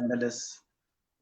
MLS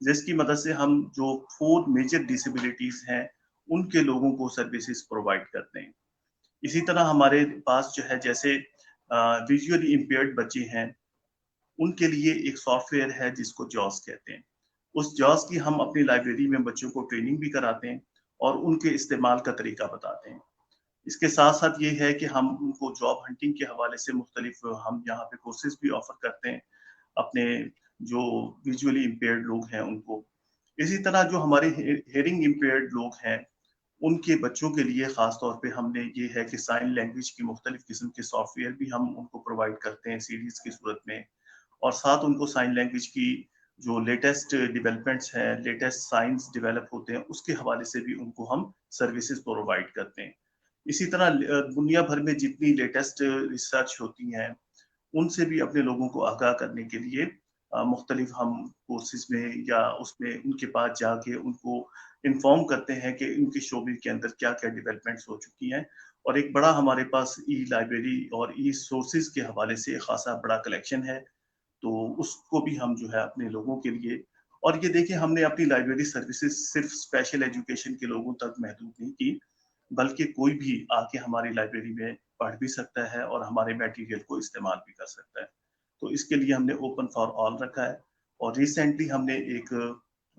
جس کی مدد سے ہم جو 4 میجر ڈسیبلٹیز ہیں ان کے لوگوں کو سروسز پرووائڈ کرتے ہیں. اسی طرح ہمارے پاس جو ہے جیسے ویژولی امپیئرڈ بچے ہیں, ان کے لیے ایک سافٹ ویئر ہے جس کو جاز کہتے ہیں. اس جاز کی ہم اپنی لائبریری میں بچوں کو ٹریننگ بھی کراتے ہیں اور ان کے استعمال کا طریقہ بتاتے ہیں. اس کے ساتھ ساتھ یہ ہے کہ ہم ان کو جاب ہنٹنگ کے حوالے سے مختلف ہم یہاں پہ کورسز بھی آفر کرتے ہیں اپنے جو ویژولی امپیئرڈ لوگ ہیں ان کو. اسی طرح جو ہمارے ہیئرنگ امپیئرڈ لوگ ہیں ان کے بچوں کے لیے خاص طور پہ ہم نے یہ ہے کہ سائن لینگویج کی مختلف قسم کے سافٹ ویئر بھی ہم ان کو پرووائڈ کرتے ہیں سیریز کی صورت میں, اور ساتھ ان کو سائن لینگویج کی جو لیٹسٹ ڈیولپمنٹس ہیں, لیٹسٹ سائنس ڈیولپ ہوتے ہیں, اس کے حوالے سے بھی ان کو ہم سروسز پرووائڈ کرتے ہیں. اسی طرح دنیا بھر میں جتنی لیٹسٹ ریسرچ ہوتی ہیں ان سے بھی اپنے لوگوں کو آگاہ کرنے کے لیے مختلف ہم کورسز میں یا اس میں ان کے پاس جا کے ان کو انفارم کرتے ہیں کہ ان کے شعبے کے اندر کیا کیا ڈیولپمنٹس ہو چکی ہیں. اور ایک بڑا ہمارے پاس ای لائبریری اور ای سورسز کے حوالے سے خاصا بڑا کلیکشن ہے, تو اس کو بھی ہم جو ہے اپنے لوگوں کے لیے. اور یہ دیکھیں ہم نے اپنی لائبریری سروسز صرف اسپیشل ایجوکیشن کے لوگوں تک محدود نہیں کی, بلکہ کوئی بھی آ کے ہماری لائبریری میں پڑھ بھی سکتا ہے اور ہمارے میٹیریل کو استعمال بھی کر سکتا ہے. تو اس کے لیے ہم نے اوپن فار آل رکھا ہے. اور ریسنٹلی ہم نے ایک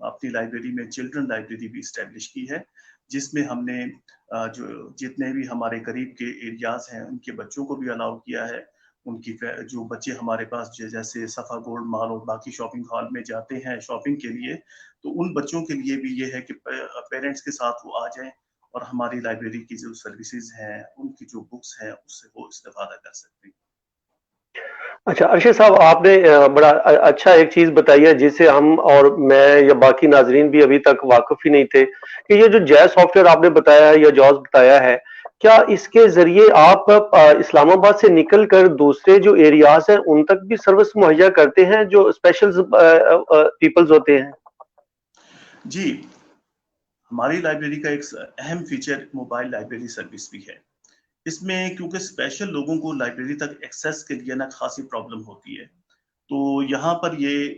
اپنی لائبریری میں چلڈرن لائبریری بھی اسٹیبلش کی ہے, جس میں ہم نے جو جتنے بھی ہمارے قریب کے ایریاز ہیں ان کے بچوں کو بھی الاؤ کیا ہے. ان کی جو بچے ہمارے پاس جیسے صفا گولڈ مال اور باقی شاپنگ ہال میں جاتے ہیں شاپنگ کے لیے, تو ان بچوں کے لیے بھی یہ ہے کہ پیرنٹس کے ساتھ وہ آ جائیں اور ہماری لائبریری کی جو سروسز ہیں ان کی جو بکس ہیں اس سے وہ استفادہ کر سکتے ہیں. اچھا ارشد صاحب, آپ نے بڑا اچھا ایک چیز بتائی ہے جسے ہم اور میں یا باقی ناظرین بھی ابھی تک واقف ہی نہیں تھے, کہ یہ جو جیز سافٹ ویئر آپ نے بتایا ہے یا جاز بتایا ہے, کیا اس کے ذریعے آپ اسلام آباد سے نکل کر دوسرے جو ایریاز ہیں ان تک بھی سروس مہیا کرتے ہیں جو اسپیشل پیپلز ہوتے ہیں؟ جی, ہماری لائبریری کا ایک اہم فیچر موبائل لائبریری سروس بھی ہے. اس میں کیونکہ اسپیشل لوگوں کو لائبریری تک ایکسیس کے لیے نا خاصی پرابلم ہوتی ہے, تو یہاں پر یہ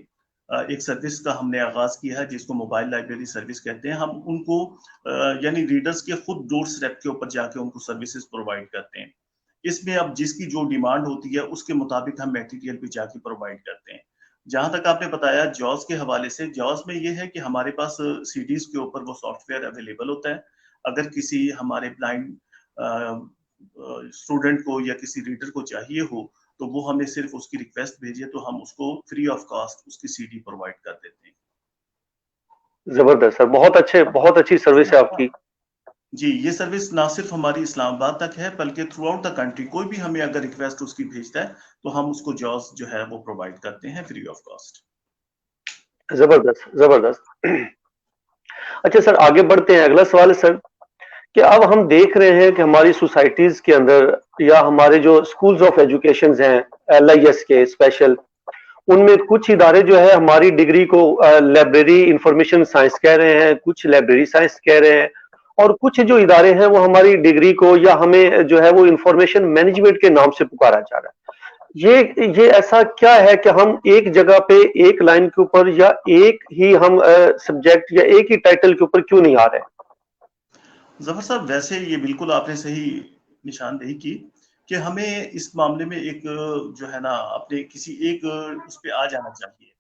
ایک سروس کا ہم نے آغاز کیا ہے جس کو موبائل لائبریری سروس کہتے ہیں. ہم ان کو یعنی ریڈرز کے خود ڈور اسٹیپ کے اوپر جا کے ان کو سروسز پرووائڈ کرتے ہیں. اس میں اب جس کی جو ڈیمانڈ ہوتی ہے اس کے مطابق ہم میٹیریل بھی جا کے پرووائڈ کرتے ہیں. جہاں تک آپ نے بتایا جاز کے حوالے سے, جاز میں یہ ہے کہ ہمارے پاس سی ڈیز کے اوپر وہ سافٹ ویئر اویلیبل ہوتا ہے. اگر کسی ہمارے بلائنڈ اسٹوڈنٹ کو یا کسی ریڈر کو چاہیے ہو تو وہ ہمیں صرف اس کی ریکویسٹ بھیجے تو ہم اس کو فری آف کاسٹ اس کی سی ڈی پرووائڈ کر دیتے ہیں. زبردست سر, بہت اچھی سروس ہے آپ کی. جی, یہ سروس نہ صرف ہماری اسلام آباد تک ہے بلکہ تھرو آؤٹ دا کنٹری کوئی بھی ہمیں اگر ریکویسٹ اس کی بھیجتا ہے تو ہم اس کو جاز جو ہے وہ پرووائڈ کرتے ہیں فری آف کاسٹ. زبردست. اچھا سر, آگے بڑھتے ہیں. اگلا سوال ہے سر کہ اب ہم دیکھ رہے ہیں کہ ہماری سوسائٹیز کے اندر یا ہمارے جو اسکولز آف ایجوکیشن ہیں ایل آئی ایس کے اسپیشل, ان میں کچھ ادارے جو ہے ہماری ڈگری کو لائبریری انفارمیشن سائنس کہہ رہے ہیں, کچھ لائبریری سائنس کہہ رہے ہیں, اور کچھ جو ادارے ہیں وہ ہماری ڈگری کو یا ہمیں جو ہے وہ انفارمیشن مینجمنٹ کے نام سے پکارا جا رہا ہے. یہ ایسا کیا ہے کہ ہم ایک جگہ پہ ایک لائن کے اوپر یا ایک ہی ہم سبجیکٹ یا ایک ہی ٹائٹل کے اوپر کیوں نہیں آ رہے؟ ظفر صاحب, ویسے یہ بالکل آپ نے صحیح نشاندہی کی کہ ہمیں اس معاملے میں ایک جو ہے نا اپنے کسی ایک اس پہ آ جانا چاہیے.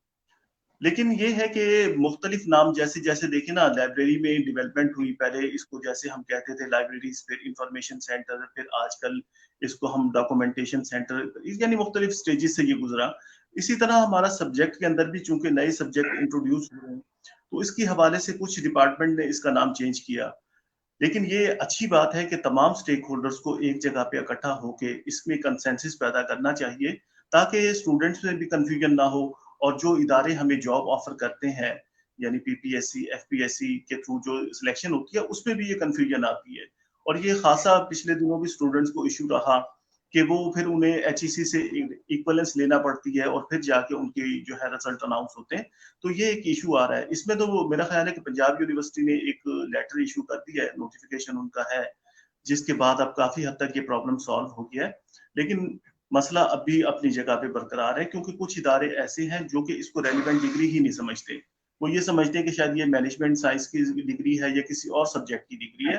لیکن یہ ہے کہ مختلف نام جیسے جیسے دیکھیں نا لائبریری میں ڈیولپمنٹ ہوئی, پہلے اس کو جیسے ہم کہتے تھے لائبریریز, پھر انفارمیشن سینٹر, پھر آج کل اس کو ہم ڈاکومنٹیشن سینٹر, یعنی مختلف سٹیجز سے یہ گزرا. اسی طرح ہمارا سبجیکٹ کے اندر بھی چونکہ نئے سبجیکٹ انٹروڈیوس ہوئے ہیں تو اس کی حوالے سے کچھ ڈپارٹمنٹ نے اس کا نام چینج کیا. لیکن یہ اچھی بات ہے کہ تمام سٹیک ہولڈرز کو ایک جگہ پہ اکٹھا ہو کے اس میں کنسنسس پیدا کرنا چاہیے تاکہ اسٹوڈنٹس میں بھی کنفیوژن نہ ہو, اور جو ادارے ہمیں جاب آفر کرتے ہیں یعنی P P S C, F P S C کے تھرو جو سلیکشن ہوتی ہے اس میں بھی یہ کنفیوژن آتی ہے. اور یہ خاصا پچھلے دنوں بھی اسٹوڈنٹس کو ایشو رہا کہ وہ پھر انہیں ایچ ای سی سے ایکولنس لینا پڑتی ہے اور پھر جا کے ان کی جو ہے رزلٹ اناؤنس ہوتے ہیں. تو یہ ایک ایشو آ رہا ہے اس میں. تو میرا خیال ہے کہ پنجاب یونیورسٹی نے ایک لیٹر ایشو کر دیا ہے, نوٹیفیکیشن ان کا ہے, جس کے بعد اب کافی حد تک یہ پرابلم سالو ہو گیا ہے. لیکن مسئلہ اب بھی اپنی جگہ پہ برقرار ہے کیونکہ کچھ ادارے ایسے ہیں جو کہ اس کو ریلیونٹ ڈگری ہی نہیں سمجھتے. وہ یہ سمجھتے ہیں کہ شاید یہ مینجمنٹ سائنس کی ڈگری ہے یا کسی اور سبجیکٹ کی ڈگری ہے.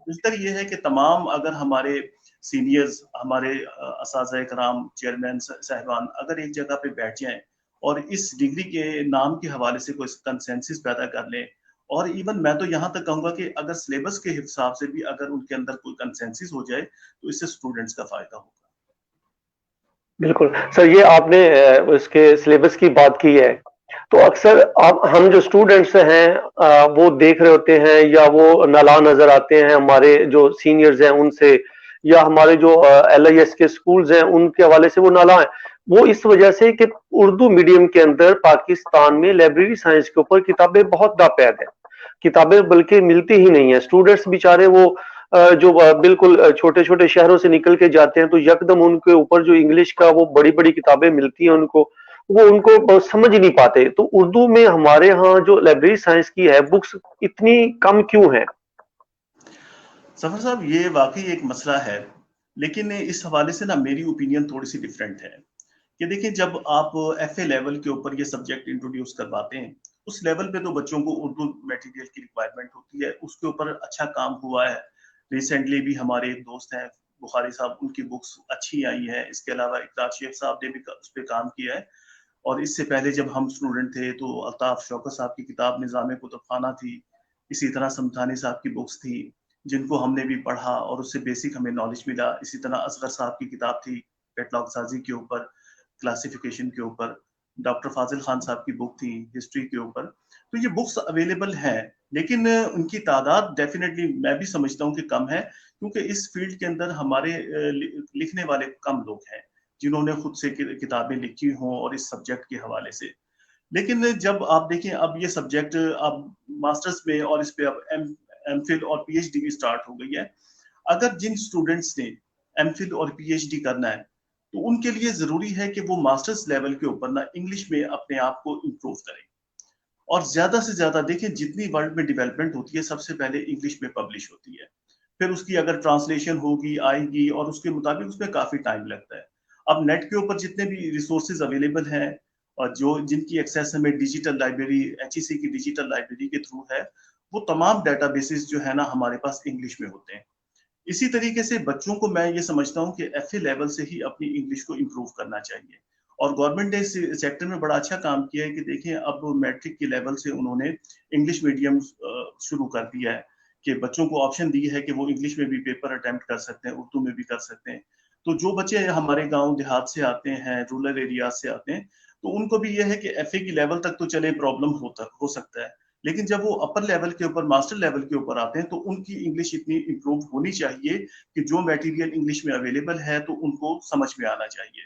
بہتر یہ ہے کہ تمام اگر ہمارے سینئرز، ہمارے اساتذہ کرام، چیئرمین صاحبان اگر ایک جگہ پہ بیٹھ جائیں اور اس ڈگری کے نام کے حوالے سے کوئی کنسنسس پیدا کر لیں، اور ایون میں تو یہاں تک کہوں گا کہ اگر سلیبس کے حساب سے بھی اگر ان کے اندر کوئی کنسنسس ہو جائے تو اس سے اسٹوڈنٹس کا فائدہ ہوگا. بالکل سر، یہ آپ نے اس کے سلیبس کی بات کی ہے، تو اکثر ہم جو اسٹوڈنٹس ہیں وہ دیکھ رہے ہوتے ہیں یا وہ نالا نظر آتے ہیں ہمارے جو سینئرز ہیں ان سے، یا ہمارے جو ایل آئی ایس کے سکولز ہیں ان کے حوالے سے وہ نالا ہیں. وہ اس وجہ سے کہ اردو میڈیم کے اندر پاکستان میں لائبریری سائنس کے اوپر کتابیں بہت ناپید ہیں، کتابیں بلکہ ملتی ہی نہیں ہیں. اسٹوڈنٹس بیچارے وہ جو بالکل چھوٹے چھوٹے شہروں سے نکل کے جاتے ہیں تو یکدم ان کے اوپر جو انگلش کا وہ بڑی بڑی کتابیں ملتی ہیں ان کو سمجھ نہیں پاتے. تو اردو میں ہمارے ہاں جو لائبریری سائنس کی ہے بکس اتنی کم کیوں ہیں؟ ظفر صاحب یہ واقعی ایک مسئلہ ہے، لیکن اس حوالے سے نا میری اوپینین تھوڑی سی ڈفرینٹ ہے کہ دیکھیں جب آپ ایف اے لیول کے اوپر یہ سبجیکٹ انٹروڈیوس کرواتے ہیں اس لیول پہ تو بچوں کو اردو میٹیریل کی ریکوائرمنٹ ہوتی ہے، اس کے اوپر اچھا کام ہوا ہے. ریسنٹلی بھی ہمارے ایک دوست ہیں بخاری صاحب، ان کی بکس اچھی آئی ہیں. اس کے علاوہ اقرار شیخ صاحب نے بھی اس پہ کام کیا ہے، اور اس سے پہلے جب ہم اسٹوڈنٹ تھے تو الطاف شوکت صاحب کی کتاب نظام کتب خانہ تھی، اسی طرح سمتھانی صاحب کی بکس تھی جن کو ہم نے بھی پڑھا اور اس سے بیسک ہمیں نالج ملا. اسی طرح اصغر صاحب کی کتاب تھی کیٹلاگ سازی کے اوپر، کلاسیفیکیشن کے اوپر. ڈاکٹر فاضل خان صاحب کی بک تھی ہسٹری کے اوپر. تو یہ بکس اویلیبل ہیں، لیکن ان کی تعداد ڈیفینیٹلی میں بھی سمجھتا ہوں کہ کم ہے، کیونکہ اس فیلڈ کے اندر ہمارے لکھنے والے کم لوگ ہیں جنہوں نے خود سے کتابیں لکھی ہوں اور اس سبجیکٹ کے حوالے سے. لیکن جب آپ دیکھیں اب یہ سبجیکٹ اب ماسٹرز میں اور اس پہ اب ایم فل اور پی ایچ ڈی بھی سٹارٹ ہو گئی ہے. اگر جن اسٹوڈنٹس نے ایم فل اور پی ایچ ڈی کرنا ہے تو ان کے لیے ضروری ہے کہ وہ ماسٹرز لیول کے اوپر نا انگلش میں اپنے آپ کو امپروو کریں، اور زیادہ سے زیادہ دیکھیں جتنی ورلڈ میں ڈیولپمنٹ ہوتی ہے سب سے پہلے انگلش میں پبلش ہوتی ہے، پھر اس کی اگر ٹرانسلیشن ہوگی آئے گی اور اس کے مطابق اس میں کافی ٹائم لگتا ہے. اب نیٹ کے اوپر جتنے بھی ریسورسز اویلیبل ہیں اور جن کی ایکسیس ہمیں ڈیجیٹل لائبریری ایچ ای سی کی ڈیجیٹل لائبریری کے تھرو ہے، وہ تمام ڈیٹا بیسز جو ہے نا ہمارے پاس انگلش میں ہوتے ہیں. اسی طریقے سے بچوں کو میں یہ سمجھتا ہوں کہ ایف اے لیول سے ہی اپنی انگلش کو امپروو کرنا چاہیے، اور گورنمنٹ نے اس سیکٹر میں بڑا اچھا کام کیا ہے کہ دیکھیں اب میٹرک کے لیول سے انہوں نے انگلش میڈیم شروع کر دیا ہے کہ بچوں کو آپشن دی ہے کہ وہ انگلش میں بھی پیپر اٹیمپٹ کر سکتے ہیں، اردو میں بھی کر سکتے ہیں. تو جو بچے ہمارے گاؤں دیہات سے آتے ہیں، رورل ایریاز سے آتے ہیں، تو ان کو بھی یہ ہے کہ ایف اے کی لیول تک تو چلے پرابلم ہو سکتا ہے، لیکن جب وہ اپر لیول کے اوپر ماسٹر لیول کے اوپر آتے ہیں تو ان کی انگلش اتنی امپروو ہونی چاہیے کہ جو میٹیریل انگلش میں اویلیبل ہے تو ان کو سمجھ میں آنا چاہیے.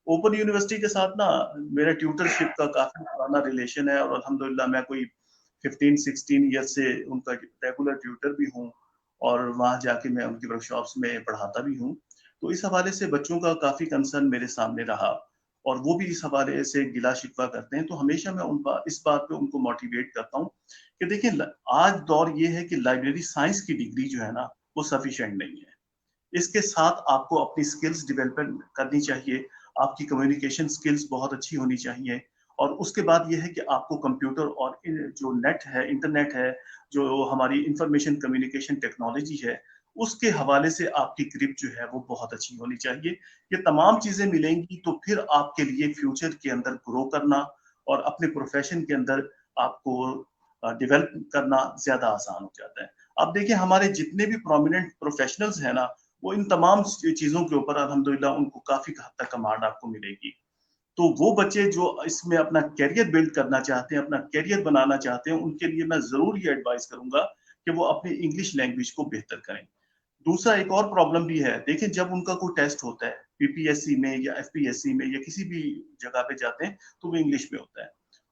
اوپن یونیورسٹی کے ساتھ نا میرا ٹیوٹرشپ کا کافی پرانا ریلیشن ہے، اور الحمدللہ میں کوئی 15-16 ایئر سے ان کا ریگولر ٹیوٹر بھی ہوں، اور وہاں جا کے میں ان کی ورک شاپس میں پڑھاتا بھی ہوں. تو اس حوالے سے بچوں کا کافی کنسرن میرے سامنے رہا، اور وہ بھی اس حوالے سے گلا شکوہ کرتے ہیں. تو ہمیشہ میں اس بات پہ ان کو موٹیویٹ کرتا ہوں کہ دیکھیں آج دور یہ ہے کہ لائبریری سائنس کی ڈگری جو ہے نا وہ سفیشینٹ نہیں ہے. اس کے ساتھ آپ کو اپنی سکلز ڈیولپمنٹ کرنی چاہیے، آپ کی کمیونیکیشن سکلز بہت اچھی ہونی چاہیے، اور اس کے بعد یہ ہے کہ آپ کو کمپیوٹر اور جو نیٹ ہے، انٹرنیٹ ہے، جو ہماری انفارمیشن کمیونیکیشن ٹیکنالوجی ہے، اس کے حوالے سے آپ کی گرپ جو ہے وہ بہت اچھی ہونی چاہیے. یہ تمام چیزیں ملیں گی تو پھر آپ کے لیے فیوچر کے اندر گرو کرنا اور اپنے پروفیشن کے اندر آپ کو ڈیولپ کرنا زیادہ آسان ہو جاتا ہے. اب دیکھیں ہمارے جتنے بھی پرومیننٹ پروفیشنلز ہیں نا، وہ ان تمام چیزوں کے اوپر الحمدللہ ان کو کافی حد تک کمانڈ آپ کو ملے گی. تو وہ بچے جو اس میں اپنا کیریئر بلڈ کرنا چاہتے ہیں، اپنا کیریئر بنانا چاہتے ہیں، ان کے لیے میں ضرور یہ ایڈوائز کروں گا کہ وہ اپنی انگلش لینگویج کو بہتر کریں. دوسرا ایک اور پرابلم بھی ہے، دیکھیں جب ان کا کوئی ٹیسٹ ہوتا ہے پی پی ایس سی میں یا ایف پی ایس سی میں یا کسی بھی جگہ پہ جاتے ہیں تو وہ انگلش میں ہوتا ہے،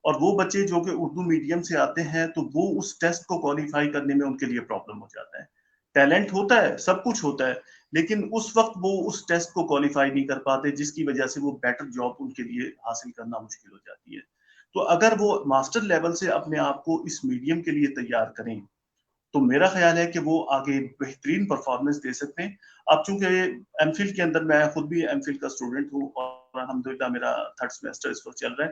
اور وہ بچے جو کہ اردو میڈیم سے آتے ہیں تو وہ اس ٹیسٹ کو کوالیفائی کرنے میں ان کے لیے پرابلم ہو جاتا ہے. ٹیلنٹ ہوتا ہے، سب کچھ ہوتا ہے، لیکن اس وقت وہ اس ٹیسٹ کو کوالیفائی نہیں کر پاتے، جس کی وجہ سے وہ بیٹر جاب ان کے لیے حاصل کرنا مشکل ہو جاتی ہے. تو اگر وہ ماسٹر لیول سے اپنے آپ کو اس میڈیم کے لیے تیار کریں تو میرا خیال ہے کہ وہ آگے بہترین پرفارمنس دے سکتے ہیں. اب چونکہ ایم فل کے اندر میں خود بھی ایم فل کا اسٹوڈنٹ ہوں اور الحمدللہ میرا 3rd سیمسٹر اس وقت چل رہا ہے،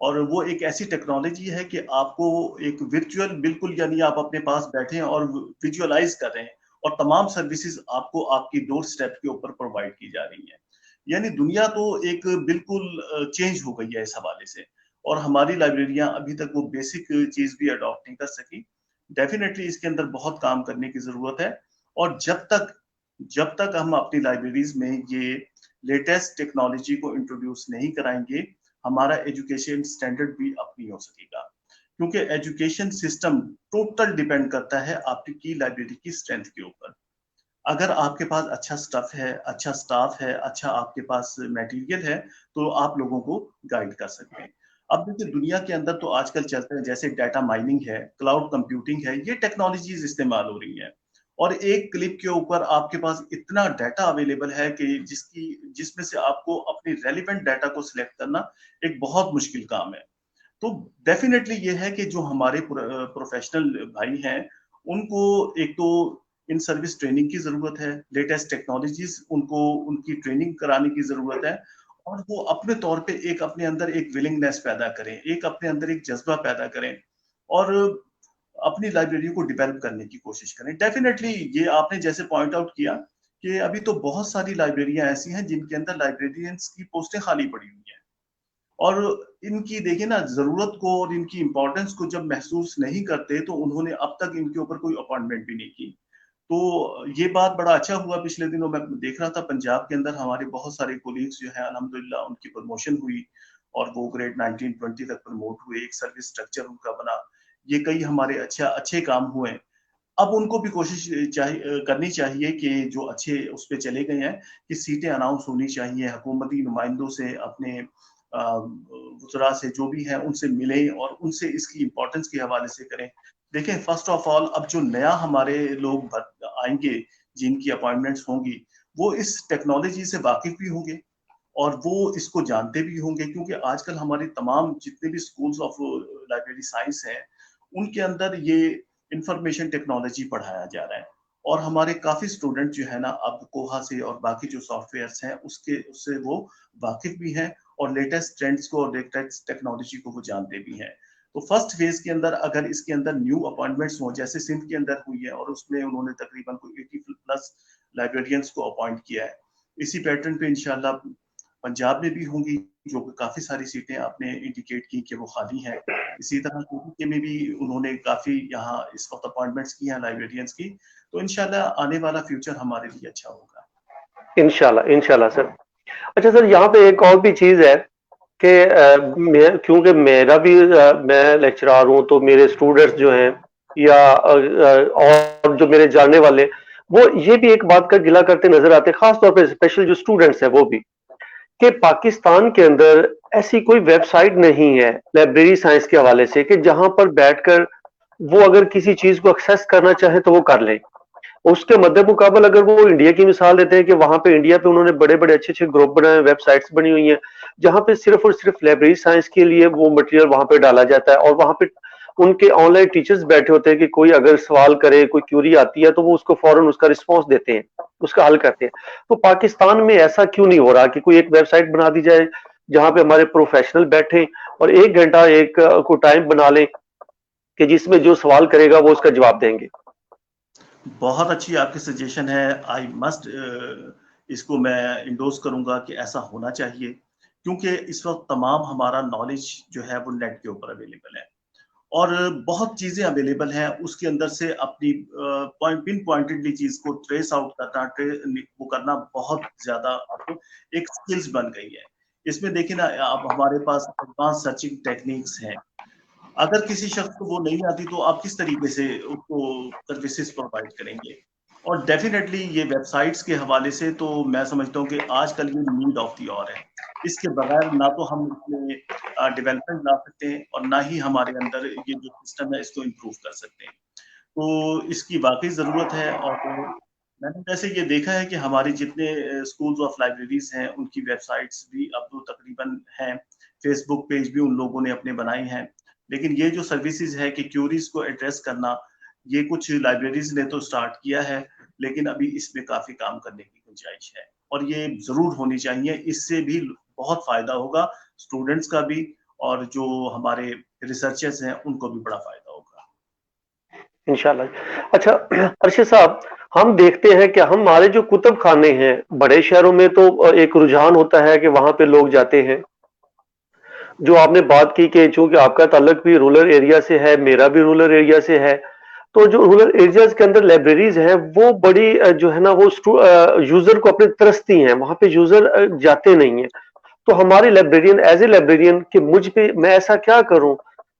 اور وہ ایک ایسی ٹیکنالوجی ہے کہ آپ کو ایک ورچوئل بالکل یعنی آپ اپنے پاس بیٹھے ہیں اور ویژولاز کر رہے ہیں اور تمام سروسز آپ کو آپ کی ڈور سٹیپ کے اوپر پرووائڈ کی جا رہی ہیں. یعنی دنیا تو ایک بالکل چینج ہو گئی ہے اس حوالے سے, اور ہماری لائبریریاں ابھی تک وہ بیسک چیز بھی اڈاپٹ نہیں کر سکی. ڈیفینیٹلی اس کے اندر بہت کام کرنے کی ضرورت ہے, اور جب تک ہم اپنی لائبریریز میں یہ لیٹسٹ ٹیکنالوجی کو انٹروڈیوس نہیں کرائیں گے, ہمارا ایجوکیشن سٹینڈرڈ بھی اپ نہیں ہو سکے گا, کیونکہ ایجوکیشن سسٹم ٹوٹل ڈیپینڈ کرتا ہے آپ کی لائبریری کی اسٹرینتھ کے اوپر. اگر آپ کے پاس اچھا سٹف ہے, اچھا سٹاف ہے, اچھا آپ کے پاس میٹیریل ہے, تو آپ لوگوں کو گائیڈ کر سکتے ہیں. اب دیکھیں دنیا کے اندر تو آج کل چلتے ہیں جیسے ڈیٹا مائننگ ہے, کلاؤڈ کمپیوٹنگ ہے, یہ ٹیکنالوجیز استعمال ہو رہی ہیں, اور ایک کلک کے اوپر آپ کے پاس اتنا ڈیٹا اویلیبل ہے کہ جس میں سے آپ کو اپنی ریلیونٹ ڈیٹا کو سلیکٹ کرنا ایک بہت مشکل کام ہے. تو ڈیفینیٹلی یہ ہے کہ جو ہمارے پروفیشنل بھائی ہیں ان کو ایک تو ان سروس ٹریننگ کی ضرورت ہے, لیٹسٹ ٹیکنالوجیز ان کی ٹریننگ کرانے کی ضرورت ہے, اور وہ اپنے طور پہ ایک اپنے اندر ایک ولنگنیس پیدا کریں, ایک اپنے اندر ایک جذبہ پیدا کریں, اور اپنی لائبریری کو ڈیولپ کرنے کی کوشش کریں. ڈیفینیٹلی یہ آپ نے جیسے پوائنٹ آؤٹ کیا کہ ابھی تو بہت ساری لائبریریاں ایسی ہیں جن کے اندر لائبریرینس کی پوسٹیں خالی پڑی ہوئی ہیں, اور ان کی دیکھیں نا ضرورت کو اور ان کی امپورٹنس کو جب محسوس نہیں کرتے تو انہوں نے اب تک ان کے اوپر کوئی اپائنٹمنٹ بھی نہیں کی. تو یہ بات بڑا اچھا ہوا, پچھلے دنوں میں دیکھ رہا تھا پنجاب کے اندر ہمارے بہت سارے کولیگز جو ہیں الحمدللہ ان کی پروموشن ہوئی اور وہ گریڈ 19-20 تک پروموٹ ہوئے, ایک سروس اسٹرکچر ان کا بنا, یہ کئی ہمارے اچھے کام ہوئے. اب ان کو بھی کوشش کرنی چاہیے کہ جو اچھے اس پہ چلے گئے ہیں کہ سیٹیں اناؤنس ہونی چاہیے, حکومتی نمائندوں سے, اپنے وزراء سے جو بھی ہیں ان سے ملیں اور ان سے اس کی امپورٹنس کے حوالے سے کریں. دیکھیں فرسٹ آف آل اب جو نیا ہمارے لوگ آئیں گے جن کی اپائنٹمنٹس ہوں گی وہ اس ٹیکنالوجی سے واقف بھی ہوں گے اور وہ اس کو جانتے بھی ہوں گے, کیونکہ آج کل ہماری تمام جتنے بھی سکولز آف لائبریری سائنس ہیں ان کے اندر یہ انفارمیشن ٹیکنالوجی پڑھایا جا رہا ہے, اور ہمارے کافی اسٹوڈنٹ جو ہے نا اب کوہا سے اور باقی جو سافٹ ویئرس ہیں اس سے وہ واقف بھی ہیں اور لیٹسٹ ٹرینڈز کو اور لیٹسٹ ٹیکنالوجی کو وہ جانتے بھی ہیں. تو فرسٹ فیز کے اندر اگر اس کے اندر نیو اپائنٹمنٹس ہوں جیسے سندھ کے اندر ہوئی ہے, اور اس میں انہوں نے تقریباً 80+ لائبریرینس کو اپوائنٹ کیا ہے, اسی پیٹرن پہ انشاءاللہ پنجاب میں بھی ہوں گی جو کافی ساری سیٹیں آپ نے انڈیکیٹ کی کہ وہ خالی ہیں. اسی طرح کے میں بھی انہوں نے کافی یہاں اس وقت اپوائنٹمنٹس کی ہیں لائبریرینس کی, تو انشاءاللہ آنے والا فیوچر ہمارے لیے اچھا ہوگا. انشاءاللہ سر. اچھا سر, یہاں پہ ایک اور بھی چیز ہے کہ کیونکہ میرا بھی میں لیکچرار ہوں تو میرے اسٹوڈنٹس جو ہیں یا اور جو میرے جاننے والے وہ یہ بھی ایک بات کا گلا کرتے نظر آتے, خاص طور پہ اسپیشل جو اسٹوڈنٹس ہیں وہ بھی, کہ پاکستان کے اندر ایسی کوئی ویب سائٹ نہیں ہے لائبریری سائنس کے حوالے سے کہ جہاں پر بیٹھ کر وہ اگر کسی چیز کو ایکسیس کرنا چاہیں تو وہ کر لیں. اس کے مد مقابل اگر وہ انڈیا کی مثال دیتے ہیں کہ وہاں پہ انڈیا پہ انہوں نے بڑے بڑے اچھے گروپ بنائے ہیں, ویب سائٹس بنی ہوئی ہیں جہاں پہ صرف اور صرف لائبریری سائنس کے لیے وہ مٹیریل وہاں پہ ڈالا جاتا ہے, اور وہاں پہ ان کے آن لائن ٹیچرز بیٹھے ہوتے ہیں کہ کوئی اگر سوال کرے, کوئی کیوری آتی ہے تو وہ اس کو فوراً اس کا رسپانس دیتے ہیں, اس کا حل کرتے ہیں. تو پاکستان میں ایسا کیوں نہیں ہو رہا کہ کوئی ایک ویب سائٹ بنا دی جائے جہاں پہ ہمارے پروفیشنل بیٹھیں اور 1 گھنٹہ ایک کو ٹائم بنا لیں کہ جس میں جو سوال کرے گا وہ اس کا جواب دیں گے. بہت اچھی آپ کی سجیشن ہے, آئی مسٹ اس کو میں انڈورس کروں گا کہ ایسا ہونا چاہیے, کیونکہ اس وقت تمام ہمارا نالج جو ہے وہ نیٹ کے اوپر اویلیبل ہے اور بہت چیزیں اویلیبل ہیں, اس کے اندر سے اپنی پن پوائنٹڈلی چیز کو ٹریس آؤٹ کرنا وہ کرنا بہت زیادہ اب ایک سکلز بن گئی ہے. اس میں دیکھیں نا اب ہمارے پاس ایڈوانس سرچنگ ٹیکنیکس ہیں, اگر کسی شخص کو وہ نہیں آتی تو آپ کس طریقے سے اس کو سروسز پرووائڈ کریں گے. اور ڈیفینیٹلی یہ ویب سائٹس کے حوالے سے تو میں سمجھتا ہوں کہ آج کل یہ نیڈ آف دی اور ہے, اس کے بغیر نہ تو ہم اس میں ڈیولپمنٹ لا سکتے ہیں اور نہ ہی ہمارے اندر یہ جو سسٹم ہے اس کو امپروو کر سکتے ہیں. تو اس کی واقعی ضرورت ہے, اور میں نے ویسے یہ دیکھا ہے کہ ہماری جتنے اسکولز آف لائبریریز ہیں ان کی ویب سائٹس بھی اب تو تقریباً ہیں, فیس بک پیج بھی ان لوگوں نے اپنے بنائے ہیں, لیکن یہ جو سروسز ہے کہ کیوریز کو ایڈریس کرنا یہ کچھ لائبریریز نے تو سٹارٹ کیا ہے, لیکن ابھی اس میں کافی کام کرنے کی گنجائش ہے اور یہ ضرور ہونی چاہیے. اس سے بھی بہت فائدہ ہوگا اسٹوڈنٹس کا بھی اور جو ہمارے ریسرچرز ہیں ان کو بھی بڑا فائدہ ہوگا انشاءاللہ۔ اچھا ارشد صاحب، ہم دیکھتے ہیں کہ ہمارے جو کتب خانے ہیں بڑے شہروں میں تو ایک رجحان ہوتا ہے کہ وہاں پہ لوگ جاتے ہیں۔ جو آپ نے بات کی کہ چونکہ آپ کا تعلق بھی رورل ایریا سے ہے، میرا بھی رورل ایریا سے ہے، تو جو رورل ایریاز کے اندر لائبریریز ہیں وہ بڑی جو ہے نا وہ یوزر کو اپنے ترستی ہیں، وہاں پہ یوزر جاتے نہیں ہیں۔ تو ہماری لائبریرین ایز اے لائبریرین کہ مجھ پہ میں ایسا کیا کروں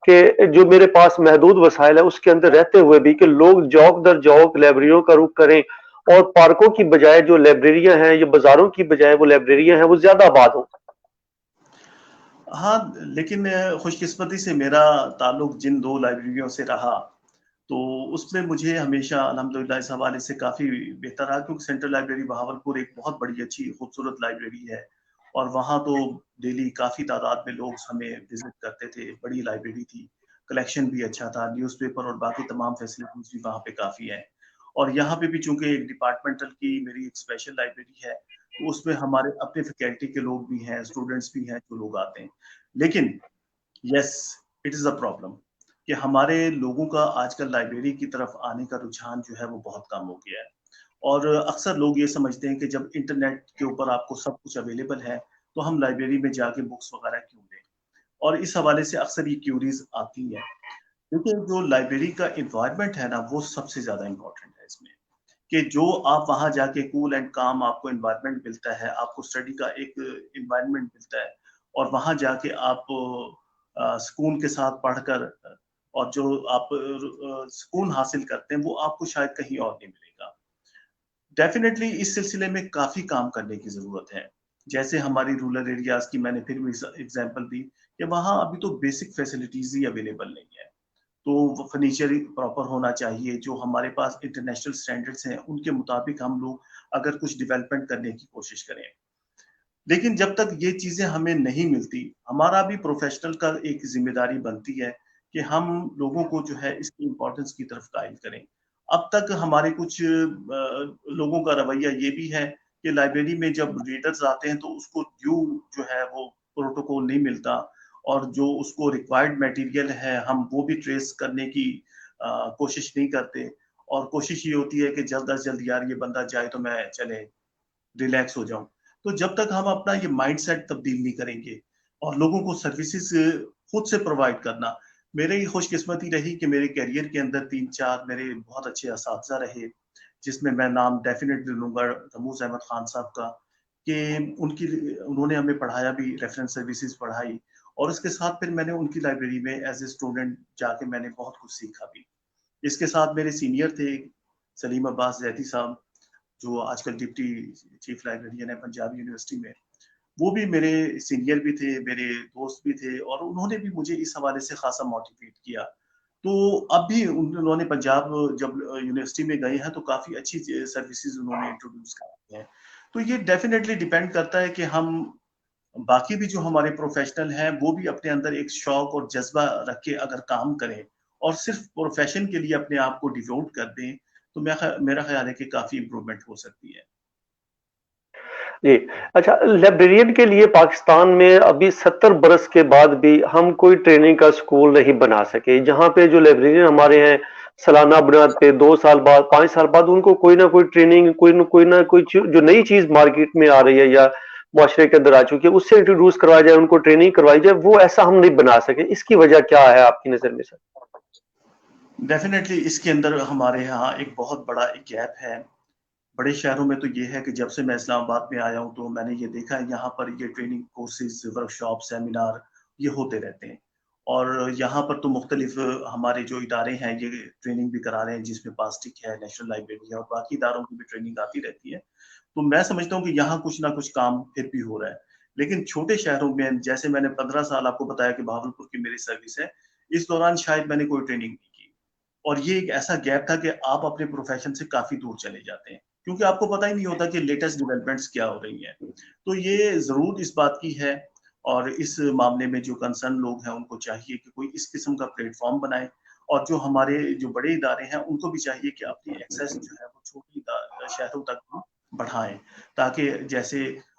کہ جو میرے پاس محدود وسائل ہے اس کے اندر رہتے ہوئے بھی کہ لوگ جوک در جوک لائبریریوں کا رخ کریں، اور پارکوں کی بجائے جو لائبریریاں ہیں یا بازاروں کی بجائے وہ لائبریریاں ہیں وہ زیادہ آباد ہوں۔ ہاں، لیکن خوش قسمتی سے میرا تعلق جن 2 لائبریریوں سے رہا تو اس میں مجھے ہمیشہ الحمدللہ اس حوالے سے کافی بہتر رہا، کیونکہ سینٹرل لائبریری بہاولپور ایک بہت بڑی اچھی خوبصورت لائبریری ہے، اور وہاں تو ڈیلی کافی تعداد میں لوگ ہمیں وزٹ کرتے تھے۔ بڑی لائبریری تھی، کلیکشن بھی اچھا تھا، نیوز پیپر اور باقی تمام فیسلٹیز بھی وہاں پہ کافی ہیں۔ اور یہاں پہ بھی چونکہ ایک ڈپارٹمنٹل کی میری ایک اسپیشل لائبریری ہے، تو اس میں ہمارے اپنے فیکلٹی کے لوگ بھی ہیں، اسٹوڈنٹس بھی ہیں جو لوگ آتے ہیں۔ لیکن یس، اٹ از اے پرابلم کہ ہمارے لوگوں کا آج کل لائبریری کی طرف آنے کا رجحان جو ہے وہ بہت کم ہو گیا ہے، اور اکثر لوگ یہ سمجھتے ہیں کہ جب انٹرنیٹ کے اوپر آپ کو سب کچھ اویلیبل ہے تو ہم لائبریری میں جا کے بکس وغیرہ کیوں لیں، اور اس حوالے سے اکثر یہ کیوریز آتی ہیں۔ کیونکہ جو لائبریری کا انوائرمنٹ ہے نا وہ سب سے زیادہ امپورٹنٹ ہے اس میں، کہ جو آپ وہاں جا کے کول اینڈ کام آپ کو انوائرمنٹ ملتا ہے، آپ کو اسٹڈی کا ایک انوائرمنٹ ملتا ہے، اور وہاں جا کے آپ سکون کے ساتھ پڑھ کر اور جو آپ سکون حاصل کرتے ہیں وہ آپ کو شاید کہیں اور نہیں ملے گا۔ ڈیفینیٹلی اس سلسلے میں کافی کام کرنے کی ضرورت ہے۔ جیسے ہماری رورل ایریاز کی میں نے پھر بھی ایگزامپل دی کہ وہاں ابھی تو بیسک فیسلٹیز ہی اویلیبل نہیں ہے، تو فرنیچر پراپر ہونا چاہیے، جو ہمارے پاس انٹرنیشنل سٹینڈرڈز ہیں ان کے مطابق ہم لوگ اگر کچھ ڈیولپمنٹ کرنے کی کوشش کریں۔ لیکن جب تک یہ چیزیں ہمیں نہیں ملتی، ہمارا بھی پروفیشنل کا ایک ذمہ داری بنتی ہے کہ ہم لوگوں کو جو ہے اس کی امپورٹنس کی طرف قائل کریں۔ اب تک ہمارے کچھ لوگوں کا رویہ یہ بھی ہے کہ لائبریری میں جب ریڈرز آتے ہیں تو اس کو ڈیو جو ہے وہ پروٹوکول نہیں ملتا، اور جو اس کو ریکوائرڈ میٹیریل ہے ہم وہ بھی ٹریس کرنے کی کوشش نہیں کرتے، اور کوشش یہ ہوتی ہے کہ جلد از جلد یار یہ بندہ جائے تو میں چلے ریلیکس ہو جاؤں۔ تو جب تک ہم اپنا یہ مائنڈ سیٹ تبدیل نہیں کریں گے اور لوگوں کو سروسز خود سے پرووائڈ کرنا، میرے خوش قسمتی رہی کہ میرے کیریئر کے اندر 3-4 میرے بہت اچھے اساتذہ رہے، جس میں نام ڈیفینیٹلی لوں گا رموز احمد خان صاحب کا، کہ انہوں نے ہمیں پڑھایا بھی، ریفرنس سروسز پڑھائی، اور اس کے ساتھ پھر میں نے ان کی لائبریری میں ایز اے اسٹوڈنٹ جا کے میں نے بہت کچھ سیکھا بھی۔ اس کے ساتھ میرے سینئر تھے سلیم عباس زیدی صاحب، جو آج کل ڈپٹی چیف لائبریرین ہے پنجاب یونیورسٹی میں، وہ بھی میرے سینئر بھی تھے، میرے دوست بھی تھے، اور انہوں نے بھی مجھے اس حوالے سے خاصا موٹیویٹ کیا۔ تو اب بھی انہوں نے پنجاب جب یونیورسٹی میں گئے ہیں تو کافی اچھی سروسز انہوں نے انٹروڈیوس کرائی ہیں۔ تو یہ ڈیفینیٹلی ڈیپینڈ کرتا ہے کہ ہم باقی بھی جو ہمارے پروفیشنل ہیں وہ بھی اپنے اندر ایک شوق اور جذبہ رکھ کے اگر کام کریں اور صرف پروفیشن کے لیے اپنے آپ کو ڈیوٹ کر دیں تو میرا خیال ہے کہ کافی امپروومنٹ ہو سکتی ہے۔ جی اچھا، لائبریرین کے لیے پاکستان میں ابھی 70 برس کے بعد بھی ہم کوئی ٹریننگ کا سکول نہیں بنا سکے، جہاں پہ جو لائبریرین ہمارے ہیں سالانہ بنیاد پہ 2 سال بعد 5 سال بعد ان کو کوئی نہ کوئی ٹریننگ، کوئی نہ کوئی جو نئی چیز مارکیٹ میں آ رہی ہے یا معاشرے کے اندر آ چکی ہے اس سے انٹروڈیوس کروایا جائے، ان کو ٹریننگ کروائی جائے، وہ ایسا ہم نہیں بنا سکے۔ اس کی وجہ کیا ہے آپ کی نظر میں سر؟ ڈیفینیٹلی اس کے اندر ہمارے ہاں ایک بہت بڑا ایک گیپ ہے۔ بڑے شہروں میں تو یہ ہے کہ جب سے میں اسلام آباد میں آیا ہوں تو میں نے یہ دیکھا ہے یہاں پر یہ ٹریننگ کورسز، ورکشاپ، سیمینار یہ ہوتے رہتے ہیں، اور یہاں پر تو مختلف ہمارے جو ادارے ہیں یہ ٹریننگ بھی کرا رہے ہیں، جس میں پاسٹک ہے، نیشنل لائبریری ہے، اور باقی اداروں کی بھی ٹریننگ آتی رہتی ہے۔ تو میں سمجھتا ہوں کہ یہاں کچھ نہ کچھ کام پھر بھی ہو رہا ہے، لیکن چھوٹے شہروں میں جیسے میں نے 15 سال آپ کو بتایا کہ بہاولپور کی میری سروس ہے، اس دوران شاید میں نے کوئی ٹریننگ نہیں کی، اور یہ ایک ایسا گیپ تھا کہ آپ اپنے پروفیشن سے کافی دور چلے جاتے ہیں کیونکہ آپ کو پتہ ہی نہیں ہوتا کہ لیٹسٹ ڈیولپمنٹس کیا ہو رہی ہیں۔ تو یہ ضرور اس بات کی ہے، اور اس معاملے میں جو کنسرن لوگ ہیں ان کو چاہیے کہ کوئی اس قسم کا پلیٹ فارم بنائے، اور جو ہمارے جو بڑے ادارے ہیں ان کو بھی چاہیے کہ اپنی ایکسیس جو ہے وہ چھوٹی شہروں تک بڑھائیں، تاکہ جیسے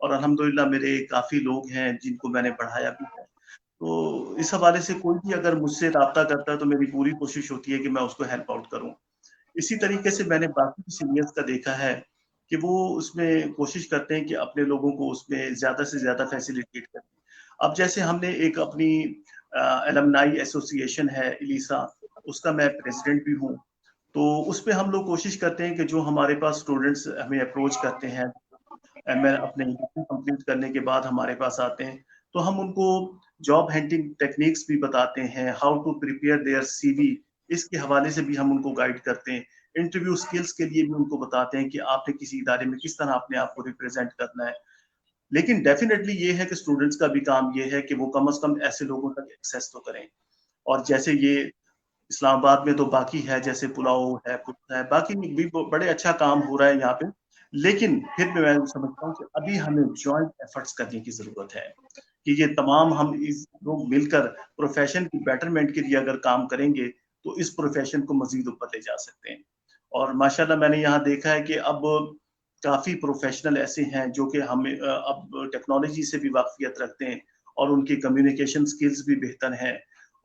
اور الحمدللہ میرے کافی لوگ ہیں جن کو میں نے پڑھایا بھی ہے. تو اس حوالے سے کوئی بھی اگر مجھ سے رابطہ کرتا ہے تو میری پوری کوشش ہوتی ہے کہ میں اس کو ہیلپ آؤٹ کروں. اسی طریقے سے میں نے باقی سینئرز کا دیکھا ہے کہ وہ اس میں کوشش کرتے ہیں کہ اپنے لوگوں کو اس میں زیادہ سے زیادہ فیسیلیٹیٹ کریں. اب جیسے ہم نے ایک اپنی ایلمنائی ایسوسی ایشن ہے الیسا, اس کا میں پریزیڈنٹ بھی ہوں. تو اس پہ ہم لوگ کوشش کرتے ہیں کہ جو ہمارے پاس اسٹوڈنٹس ہمیں اپروچ کرتے ہیں اپنے کمپلیٹ کرنے کے بعد ہمارے پاس آتے ہیں, تو ہم ان کو جاب ہنٹنگ ٹیکنیکس بھی بتاتے ہیں, ہاؤ ٹو پریپیئر دیئر سی وی, اس کے حوالے سے بھی ہم ان کو گائیڈ کرتے ہیں. انٹرویو سکلز کے لیے بھی ان کو بتاتے ہیں کہ آپ نے کسی ادارے میں کس طرح اپنے آپ کو ریپرزینٹ کرنا ہے. لیکن ڈیفینیٹلی یہ ہے کہ اسٹوڈنٹس کا بھی کام یہ ہے کہ وہ کم از کم ایسے لوگوں تک ایکسیس تو کریں. اور جیسے یہ اسلام آباد میں تو باقی ہے, جیسے پلاؤ ہے, باقی بھی بڑے اچھا کام ہو رہا ہے یہاں پہ. لیکن پھر بھی میں سمجھتا ہوں کہ ابھی ہمیں جوائنٹ ایفرٹس کرنے کی ضرورت ہے کہ یہ تمام ہم لوگ مل کر پروفیشن کی بیٹرمنٹ کے لیے اگر کام کریں گے تو اس پروفیشن کو مزید اوپر لے جا سکتے ہیں. اور ماشاءاللہ میں نے یہاں دیکھا ہے کہ اب کافی پروفیشنل ایسے ہیں جو کہ ہمیں اب ٹیکنالوجی سے بھی واقفیت رکھتے ہیں اور ان کی کمیونیکیشن سکلز بھی بہتر ہیں.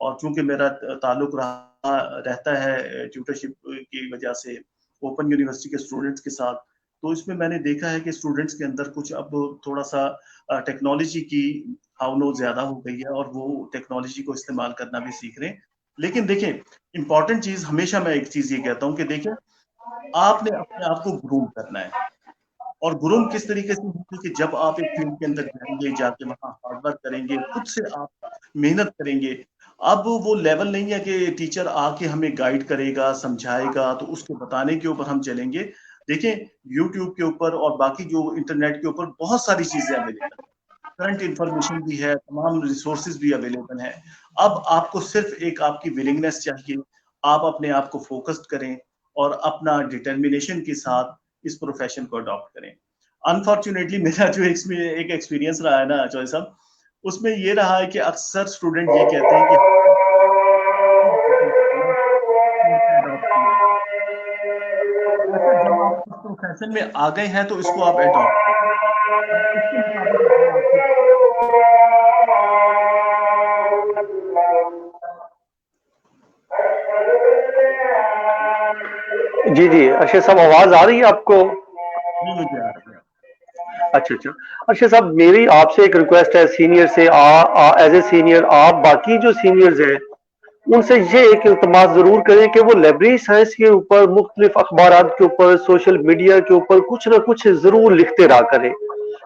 اور چونکہ میرا تعلق رہتا ہے ٹیوٹرشپ کی وجہ سے اوپن یونیورسٹی کے اسٹوڈنٹس کے ساتھ, تو اس میں نے دیکھا ہے کہ اسٹوڈنٹس کے اندر کچھ اب تھوڑا سا ٹیکنالوجی کی ہاؤ زیادہ ہو گئی ہے اور وہ ٹیکنالوجی کو استعمال کرنا بھی سیکھ رہے ہیں. لیکن دیکھیں امپورٹنٹ چیز ہمیشہ میں ایک چیز یہ کہتا ہوں کہ دیکھیں آپ نے اپنے آپ کو گروم کرنا ہے. اور گروم کس طریقے سے ہوگی کہ جب آپ ایک فیلڈ کے اندر جائیں گے, جا کے وہاں ہارڈ ورک کریں گے, خود سے آپ محنت کریں گے. اب وہ لیول نہیں ہے کہ ٹیچر آ کے ہمیں گائیڈ کرے گا, سمجھائے گا تو اس کے بتانے کے اوپر ہم چلیں گے. دیکھیں یوٹیوب کے اوپر اور باقی جو انٹرنیٹ کے اوپر بہت ساری چیزیں اویلیبل ہیں, کرنٹ انفارمیشن بھی ہے, تمام ریسورسز بھی اویلیبل ہیں. اب آپ کو صرف ایک آپ کی ولنگنس چاہیے, آپ اپنے آپ کو فوکسڈ کریں اور اپنا ڈٹرمنیشن کے ساتھ اس پروفیشن کو اڈاپٹ کریں. انفارچونیٹلی میرا جو ایک ایکسپیرینس رہا ہے نا چوہے صاحب, اس میں یہ رہا ہے کہ اکثر اسٹوڈنٹ یہ کہتے ہیں کہ اڈاپٹ کیا ہے. ایسا جب آپ اس پروفیشن میں آ گئے ہیں تو اس کو آپ اڈاپٹ کریں اور اس کے مطابق اپنے آپ کو. جی جی ارشد صاحب, آواز آ رہی ہے آپ کو؟ نہیں مجھے آ رہی ہے. اچھا ارشد صاحب, میری آپ سے ایک ریکویسٹ ہے سینئر سے, ایز اے سینئر آپ باقی جو سینئرز ہیں ان سے یہ ایک التماس ضرور کریں کہ وہ لائبریری سائنس کے اوپر, مختلف اخبارات کے اوپر, سوشل میڈیا کے اوپر کچھ نہ کچھ ضرور لکھتے رہا کریں.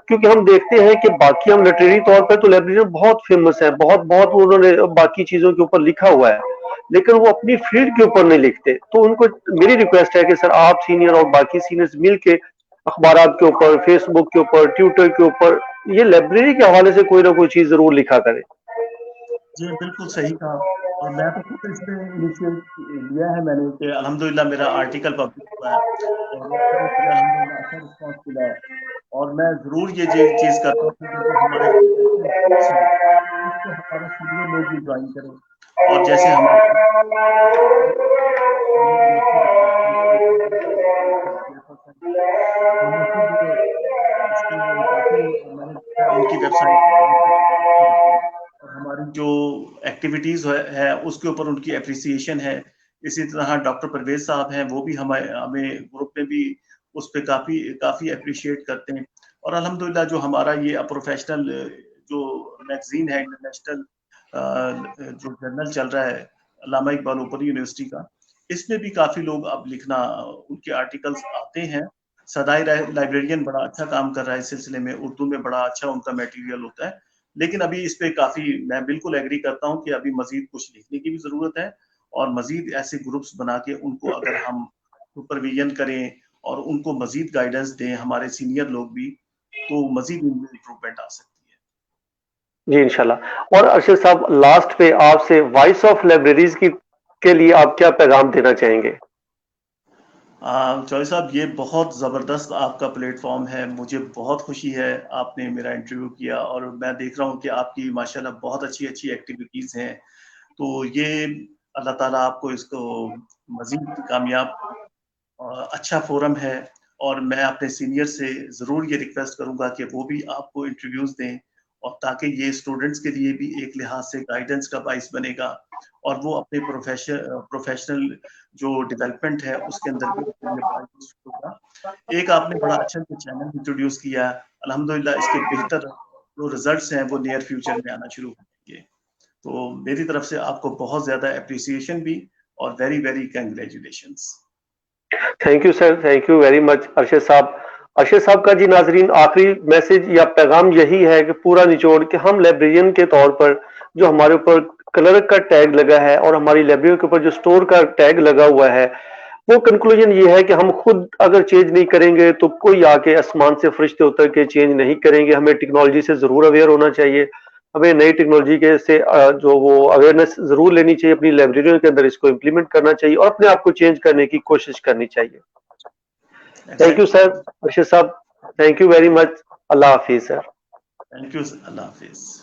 کیونکہ ہم دیکھتے ہیں کہ باقی ہم لٹریری طور پہ تو لائبریرین بہت فیمس ہے, بہت انہوں نے باقی چیزوں کے اوپر لکھا ہوا ہے, لیکن وہ اپنی فیلڈ کے اوپر نہیں لکھتے. تو ان کو میری ریکویسٹ ہے کہ سر آپ سینئر اور باقی سینئرز مل کے اخبارات کے اوپر, فیس بک کے اوپر, ٹویٹر کے اوپر یہ لائبریری کے حوالے سے کوئی نہ کوئی چیز ضرور لکھا کرے. جی بالکل صحیح کہا, اور میں تو خود اس میں انیشیٹ لیا ہے میں نے کہ الحمدللہ میرا آرٹیکل پبلش ہوا ہے اور اس پر مجھے الحمدللہ اچھا رسپانس ملا ہے. اور میں ضرور یہ چیز کرتا ہوں کہ جو ہمارے پروفیشنل کورس ہیں اس کو ہمارے سینئر لوگ بھی جوائن کریں. اور جیسے ہمارے میں نے خود اس کے کافی میں نے دیکھا ہے ان کی ویب سائٹ اور ہماری جو ایکٹیویٹیز ہے اس کے اوپر ان کی اپریسیشن ہے. اسی طرح ڈاکٹر پرویز صاحب ہیں, وہ بھی ہمیں گروپ میں بھی اس پہ کافی اپریشیٹ کرتے ہیں. اور الحمدللہ جو ہمارا یہ پروفیشنل جو میگزین ہے انٹرنیشنل جو جرنل چل رہا ہے علامہ اقبال اوپن یونیورسٹی کا, اس میں بھی کافی لوگ اب لکھنا, ان کے آرٹیکلز آتے ہیں. سدائی لائبریرین بڑا اچھا کام کر رہا ہے اس سلسلے میں, اردو میں بڑا اچھا ان کا میٹیریل ہوتا ہے. لیکن ابھی اس پہ کافی میں بالکل ایگری کرتا ہوں کہ ابھی مزید کچھ لکھنے کی بھی ضرورت ہے, اور مزید ایسے گروپس بنا کے ان کو اگر ہم سپرویژن کریں اور ان کو مزید گائیڈنس دیں ہمارے سینئر لوگ بھی, تو مزید امپروومنٹ آ سکتی ہے. جی انشاءاللہ. اور ارشد صاحب لاسٹ پہ آپ سے وائس آف لائبریریز کے لیے آپ کیا پیغام دینا چاہیں گے؟ چوہے صاحب یہ بہت زبردست آپ کا پلیٹ فارم ہے, مجھے بہت خوشی ہے آپ نے میرا انٹرویو کیا, اور میں دیکھ رہا ہوں کہ آپ کی ماشاءاللہ بہت اچھی ایکٹیویٹیز ہیں. تو یہ اللہ تعالیٰ آپ کو اس کو مزید کامیاب, اچھا فورم ہے اور میں اپنے سینئر سے ضرور یہ ریکویسٹ کروں گا کہ وہ بھی آپ کو انٹرویوز دیں، اور تاکہ یہ اسٹوڈنٹس کے لیے بھی ایک لحاظ سے گائیڈنس کا باعث بنے گا، اور وہ اپنے پروفیشنل جو ڈیولپمنٹ ہے اس کے اندر بھی ہوگا۔ ایک آپ نے بڑا اچھا چینل انٹروڈیوس کیا، الحمدللہ اس کے بہتر جو ریزلٹس ہیں وہ نیئر فیوچر میں آنا شروع ہوں گے۔ تو میری طرف سے آپ کو بہت زیادہ اپریسیشن بھی، اور very very congratulations. Thank you sir, thank you very much Arshad صاحب۔ ارشد صاحب کا جی ناظرین آخری میسج یا پیغام یہی ہے کہ پورا نچوڑ کہ ہم لائبریرین کے طور پر جو ہمارے اوپر کلرک کا ٹیگ لگا ہے اور ہماری لائبریری کے اوپر جو سٹور کا ٹیگ لگا ہوا ہے، وہ کنکلوژن یہ ہے کہ ہم خود اگر چینج نہیں کریں گے تو کوئی آ کے آسمان سے فرشتے اتر کے چینج نہیں کریں گے۔ ہمیں ٹیکنالوجی سے ضرور اویئر ہونا چاہیے، ہمیں نئی ٹیکنالوجی کے سے جو وہ اویئرنیس ضرور لینی چاہیے، اپنی لائبریریوں کے اندر اس کو امپلیمنٹ کرنا چاہیے اور اپنے آپ کو چینج کرنے کی کوشش کرنی چاہیے۔ تھینک یو سر، ارشد صاحب، تھینک یو ویری مچ، اللہ حافظ سر۔ تھینک یو، اللہ حافظ۔